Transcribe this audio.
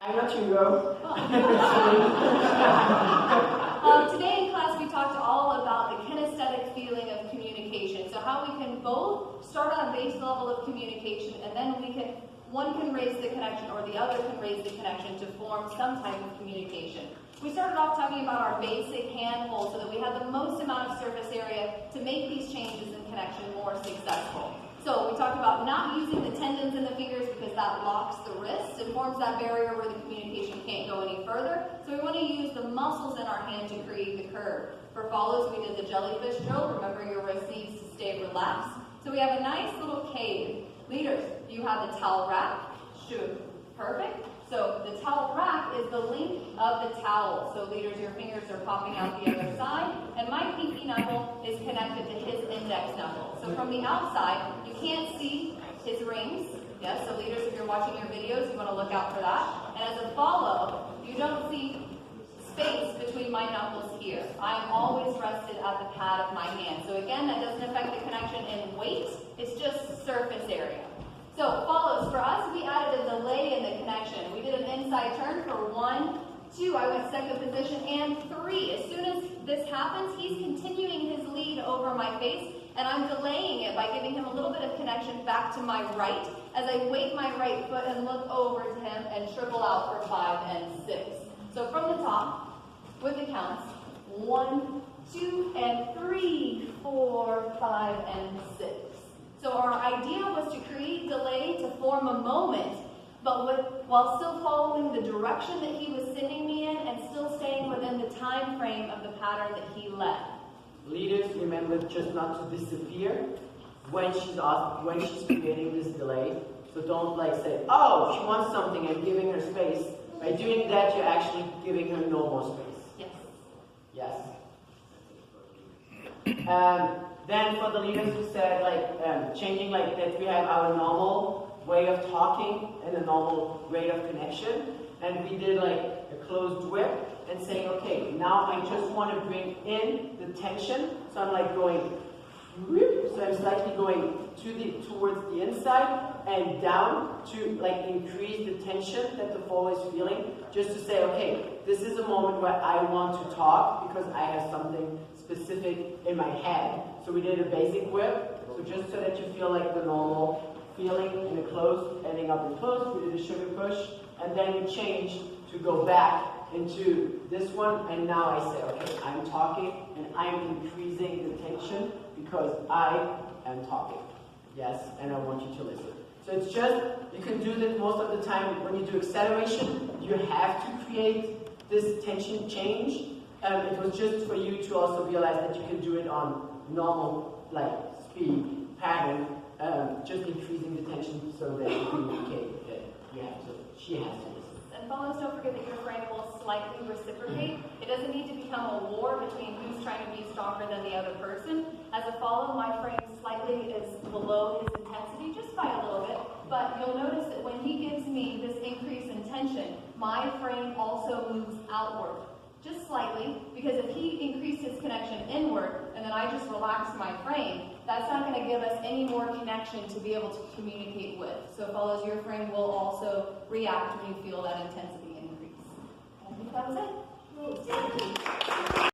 I let you go. Today in class we talked all about the kinesthetic feeling of communication. So how we can both start on a base level of communication and then one can raise the connection or the other can raise the connection to form some type of communication. We started off talking about our basic hand hold so that we had the most amount of surface area to make these changes in connection more successful. So we talked about not using the tendons in the fingers because that locks the wrist and forms that barrier where the communication can't go any further. So we want to use the muscles in our hand to create the curve. For follows, we did the jellyfish drill. Remember, your wrist needs to stay relaxed. So we have a nice little cave. Leaders, you have the towel rack. Shoot. Perfect. So the towel rack is the length of the towel. So leaders, your fingers are popping out the other side, and my pinky knuckle is connected to his index knuckle. So from the outside, you can't see his rings. Yes, so leaders, if you're watching your videos, you want to look out for that. And as a follow, you don't see space between my knuckles here. I am always rested at the pad of my hand. So again, that doesn't affect the connection in weight, it's just surface area. So follows, for us, we added a delay in the connection. We did an inside turn for 1, 2, I went second position, and 3. As soon as this happens, he's continuing his lead over my face, and I'm delaying it by giving him a little bit of connection back to my right as I wake my right foot and look over to him and triple out for 5 and 6. So from the top, with the counts, 1, 2, and 3, 4, 5, and 6. So our idea was to create delay to form a moment, but while still following the direction that he was sending me in and still staying within the time frame of the pattern that he led. Leaders, remember just not to disappear when she's creating this delay. So don't say, oh, she wants something and giving her space. By doing that, you're actually giving her no more space. Yes. Yes. Then for the leaders who said changing that we have our normal way of talking and a normal rate of connection, and we did a closed whip and saying, okay, now I just want to bring in the tension, so I'm going whoop, so I'm slightly going towards the inside and down to increase the tension that the fall is feeling, just to say, okay, this is a moment where I want to talk because I have something specific in my head. So we did a basic whip, so just so that you feel the normal feeling in a closed, ending up in closed. We did a sugar push, and then we changed to go back into this one, and now I say, okay, I'm talking, and I'm increasing the tension because I am talking. Yes, and I want you to listen. So it's just, you can do this most of the time when you do acceleration, you have to create this tension change. It was just for you to also realize that you can do it on normal speed pattern, just increasing the tension so that you communicate that she has to listen. And follows, don't forget that your frame will slightly reciprocate. It doesn't need to become a war between who's trying to be stronger than the other person. As a follow, my frame slightly is below his intensity, just by a little bit, but you'll notice that when he gives me this increase in tension, my frame also moves outward. Just slightly, because if he increased his connection inward and then I just relaxed my frame, that's not going to give us any more connection to be able to communicate with. So follows, your frame will also react when you feel that intensity increase. I think that was it.